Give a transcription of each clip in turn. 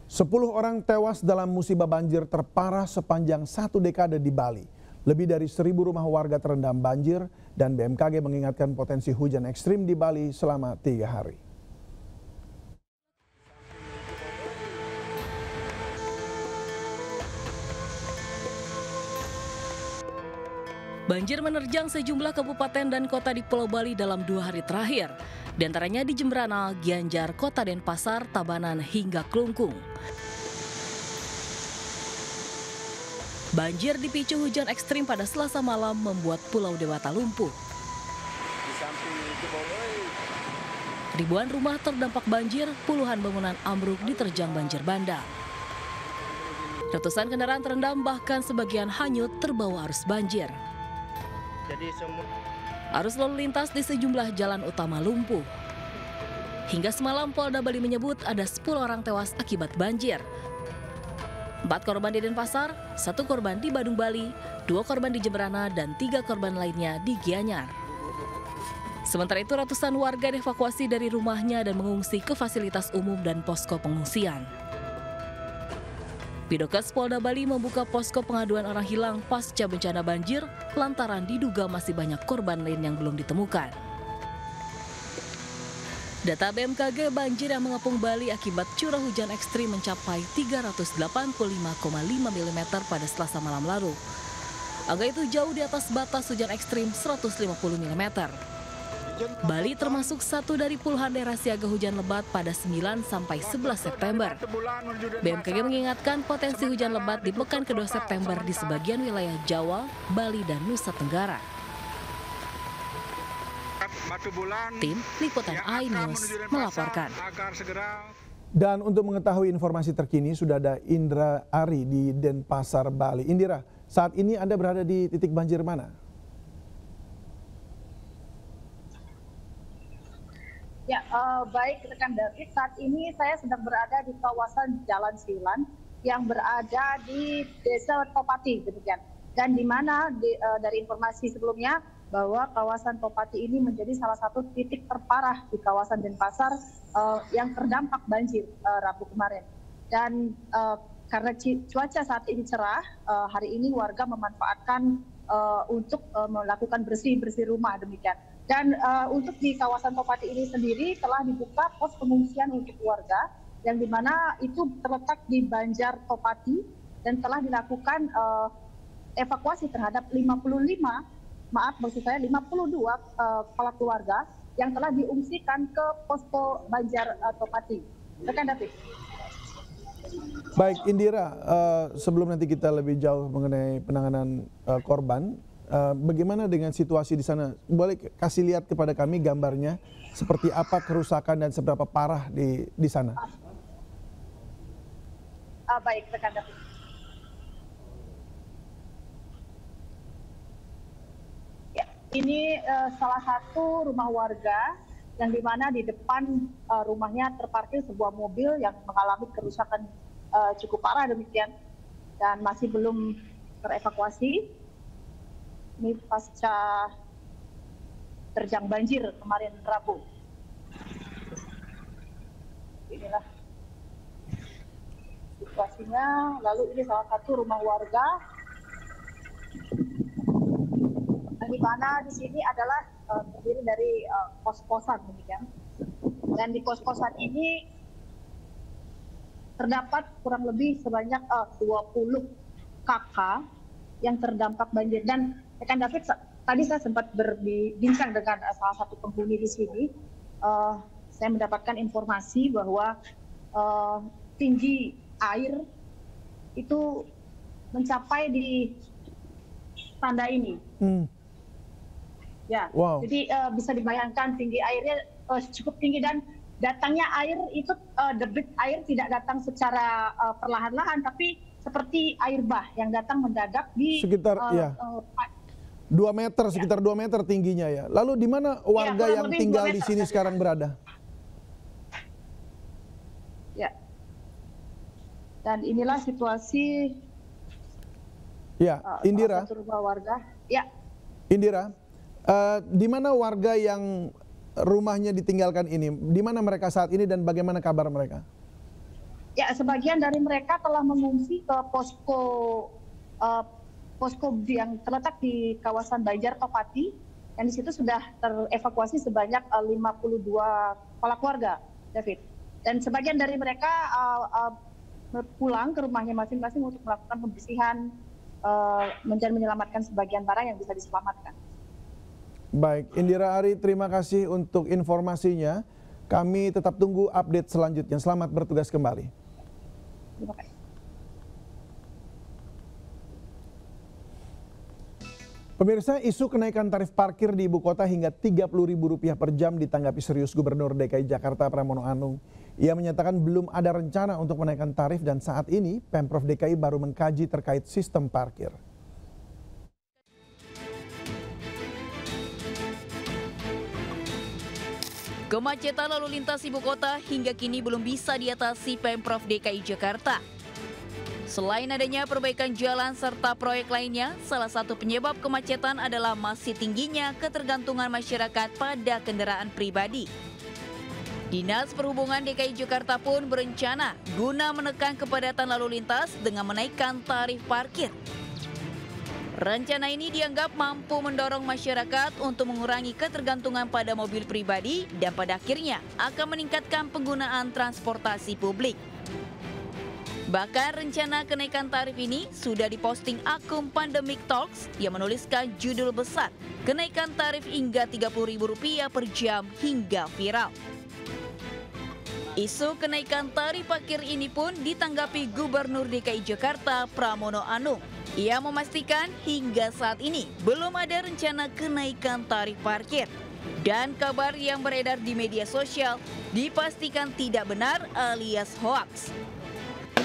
10 orang tewas dalam musibah banjir terparah sepanjang 1 dekade di Bali. Lebih dari 1.000 rumah warga terendam banjir dan BMKG mengingatkan potensi hujan ekstrim di Bali selama 3 hari. Banjir menerjang sejumlah kabupaten dan kota di Pulau Bali dalam 2 hari terakhir. Di antaranya di Jemberana, Gianyar, Kota Denpasar, Tabanan, hingga Klungkung. Banjir dipicu hujan ekstrim pada Selasa malam membuat Pulau Dewata lumpuh. Ribuan rumah terdampak banjir, puluhan bangunan ambruk diterjang banjir bandang. Ratusan kendaraan terendam, bahkan sebagian hanyut terbawa arus banjir. Arus lalu lintas di sejumlah jalan utama lumpuh. Hingga semalam Polda Bali menyebut ada 10 orang tewas akibat banjir. 4 korban di Denpasar, 1 korban di Badung Bali, 2 korban di Jemberana, dan 3 korban lainnya di Gianyar. Sementara itu ratusan warga dievakuasi dari rumahnya dan mengungsi ke fasilitas umum dan posko pengungsian. Bidokes Polda Bali membuka posko pengaduan orang hilang pasca bencana banjir lantaran diduga masih banyak korban lain yang belum ditemukan. Data BMKG, banjir yang mengepung Bali akibat curah hujan ekstrim mencapai 385,5 mm pada Selasa malam lalu. Angka itu jauh di atas batas hujan ekstrim 150 mm. Bali termasuk satu dari puluhan daerah siaga hujan lebat pada 9 sampai 11 September. BMKG mengingatkan potensi hujan lebat di pekan kedua September di sebagian wilayah Jawa, Bali, dan Nusa Tenggara. Tim Liputan iNews melaporkan. Dan untuk mengetahui informasi terkini sudah ada Indra Ari di Denpasar, Bali. Indra, saat ini Anda berada di titik banjir mana? Ya, baik rekan David, saat ini saya sedang berada di kawasan Jalan Silan yang berada di Desa Topati, demikian. Dan di mana dari informasi sebelumnya bahwa kawasan Topati ini menjadi salah satu titik terparah di kawasan Denpasar yang terdampak banjir Rabu kemarin. Dan karena cuaca saat ini cerah, hari ini warga memanfaatkan untuk melakukan bersih-bersih rumah, demikian. Dan untuk di kawasan Topati ini sendiri telah dibuka pos pengungsian untuk warga yang dimana itu terletak di Banjar Topati dan telah dilakukan evakuasi terhadap 52 kepala keluarga yang telah diungsikan ke posko Banjar Topati. Rekan David. Baik Indira, sebelum nanti kita lebih jauh mengenai penanganan korban, bagaimana dengan situasi di sana? Boleh kasih lihat kepada kami gambarnya seperti apa kerusakan dan seberapa parah di sana? Baik, rekan David. Ya, ini salah satu rumah warga yang dimana di depan rumahnya terparkir sebuah mobil yang mengalami kerusakan cukup parah, demikian, dan masih belum terevakuasi. Ini pasca terjang banjir kemarin Rabu. Inilah situasinya. Lalu ini salah satu rumah warga, di mana di sini adalah terdiri dari kos-kosan, demikian. Dan di kos-kosan ini terdapat kurang lebih sebanyak 20 kakak yang terdampak banjir. Dan rekan David, tadi saya sempat berbincang dengan salah satu penghuni di sini. Saya mendapatkan informasi bahwa tinggi air itu mencapai di tanda ini. Ya, wow. Jadi bisa dibayangkan tinggi airnya cukup tinggi dan datangnya air itu debit air tidak datang secara perlahan-lahan, tapi seperti air bah yang datang mendadak di sekitar 2 meter, sekitar 2 meter tingginya ya. Lalu di mana warga yang tinggal di sini sekarang berada? Ya. Dan inilah situasi. Ya, Indira. Rumah warga. Ya. Indira, di mana warga yang rumahnya ditinggalkan ini? Di mana mereka saat ini dan bagaimana kabar mereka? Ya, sebagian dari mereka telah mengungsi ke posko yang terletak di kawasan Banjar Topati, dan di situ sudah terevakuasi sebanyak 52 kepala keluarga, David. Dan sebagian dari mereka pulang ke rumahnya masing-masing untuk melakukan pembersihan dan menyelamatkan sebagian barang yang bisa diselamatkan. Baik, Indira Ari, terima kasih untuk informasinya. Kami tetap tunggu update selanjutnya. Selamat bertugas kembali. Terima kasih. Pemirsa, isu kenaikan tarif parkir di ibu kota hingga Rp30.000 per jam ditanggapi serius Gubernur DKI Jakarta Pramono Anung. Ia menyatakan belum ada rencana untuk menaikkan tarif dan saat ini Pemprov DKI baru mengkaji terkait sistem parkir. Kemacetan lalu lintas ibu kota hingga kini belum bisa diatasi Pemprov DKI Jakarta. Selain adanya perbaikan jalan serta proyek lainnya, salah satu penyebab kemacetan adalah masih tingginya ketergantungan masyarakat pada kendaraan pribadi. Dinas Perhubungan DKI Jakarta pun berencana guna menekan kepadatan lalu lintas dengan menaikkan tarif parkir. Rencana ini dianggap mampu mendorong masyarakat untuk mengurangi ketergantungan pada mobil pribadi dan pada akhirnya akan meningkatkan penggunaan transportasi publik. Bahkan rencana kenaikan tarif ini sudah diposting akun Pandemic Talks yang menuliskan judul besar kenaikan tarif hingga Rp30.000 per jam hingga viral. Isu kenaikan tarif parkir ini pun ditanggapi Gubernur DKI Jakarta Pramono Anung. Ia memastikan hingga saat ini belum ada rencana kenaikan tarif parkir. Dan kabar yang beredar di media sosial dipastikan tidak benar alias hoaks.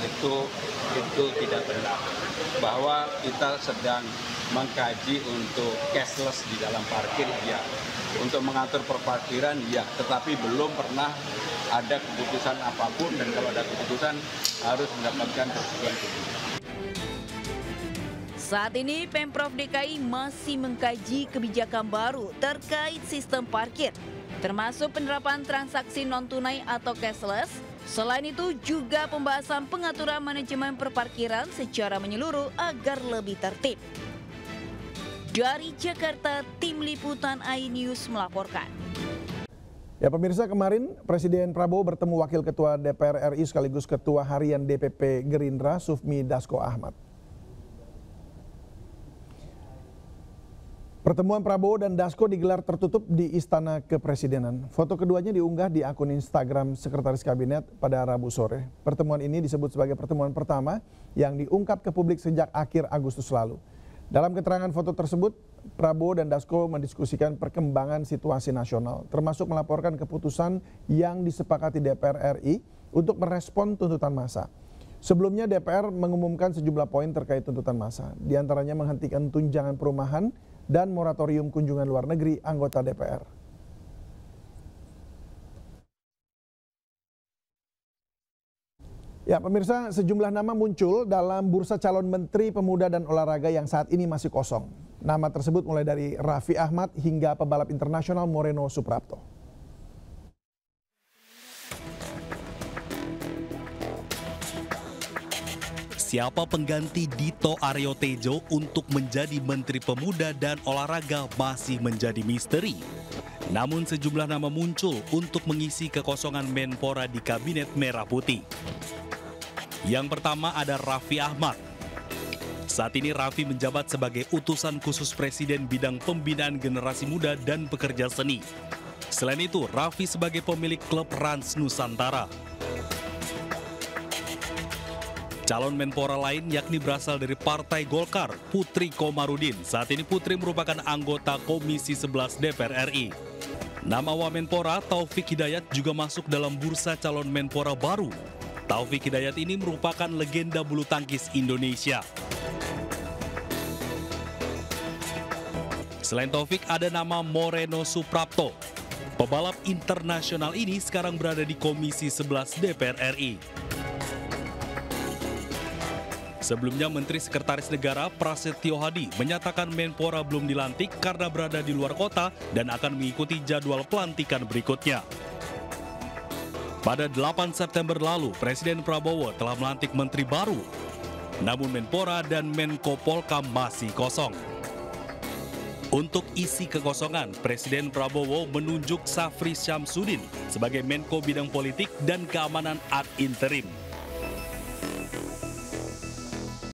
Itu tidak benar, bahwa kita sedang mengkaji untuk cashless di dalam parkir, ya, untuk mengatur perparkiran, ya, tetapi belum pernah ada keputusan apapun, dan kalau ada keputusan harus mendapatkan persetujuan publik. Saat ini Pemprov DKI masih mengkaji kebijakan baru terkait sistem parkir, termasuk penerapan transaksi non-tunai atau cashless. Selain itu juga pembahasan pengaturan manajemen perparkiran secara menyeluruh agar lebih tertib. Dari Jakarta, Tim Liputan iNews melaporkan. Ya pemirsa, kemarin Presiden Prabowo bertemu Wakil Ketua DPR RI sekaligus Ketua Harian DPP Gerindra Sufmi Dasko Ahmad. Pertemuan Prabowo dan Dasko digelar tertutup di Istana Kepresidenan. Foto keduanya diunggah di akun Instagram Sekretaris Kabinet pada Rabu sore. Pertemuan ini disebut sebagai pertemuan pertama yang diungkap ke publik sejak akhir Agustus lalu. Dalam keterangan foto tersebut, Prabowo dan Dasko mendiskusikan perkembangan situasi nasional, termasuk melaporkan keputusan yang disepakati DPR RI untuk merespon tuntutan massa. Sebelumnya DPR mengumumkan sejumlah poin terkait tuntutan massa, diantaranya menghentikan tunjangan perumahan dan moratorium kunjungan luar negeri anggota DPR. Ya pemirsa, sejumlah nama muncul dalam bursa calon Menteri Pemuda dan Olahraga yang saat ini masih kosong. Nama tersebut mulai dari Raffi Ahmad hingga pebalap internasional Moreno Suprapto. Siapa pengganti Dito Aryo Tejo untuk menjadi Menteri Pemuda dan Olahraga masih menjadi misteri. Namun sejumlah nama muncul untuk mengisi kekosongan Menpora di Kabinet Merah Putih. Yang pertama ada Raffi Ahmad. Saat ini Raffi menjabat sebagai utusan khusus Presiden bidang pembinaan generasi muda dan pekerja seni. Selain itu, Raffi sebagai pemilik klub Rans Nusantara. Calon Menpora lain yakni berasal dari Partai Golkar, Putri Komarudin. Saat ini Putri merupakan anggota Komisi 11 DPR RI. Nama Wamenpora Taufik Hidayat juga masuk dalam bursa calon Menpora baru. Taufik Hidayat ini merupakan legenda bulu tangkis Indonesia. Selain Taufik ada nama Moreno Suprapto. Pebalap internasional ini sekarang berada di Komisi 11 DPR RI. Sebelumnya Menteri Sekretaris Negara Prasetyo Hadi menyatakan Menpora belum dilantik karena berada di luar kota dan akan mengikuti jadwal pelantikan berikutnya. Pada 8 September lalu, Presiden Prabowo telah melantik menteri baru. Namun Menpora dan Menko Polkam masih kosong. Untuk isi kekosongan, Presiden Prabowo menunjuk Safri Syamsuddin sebagai Menko Bidang Politik dan Keamanan ad interim.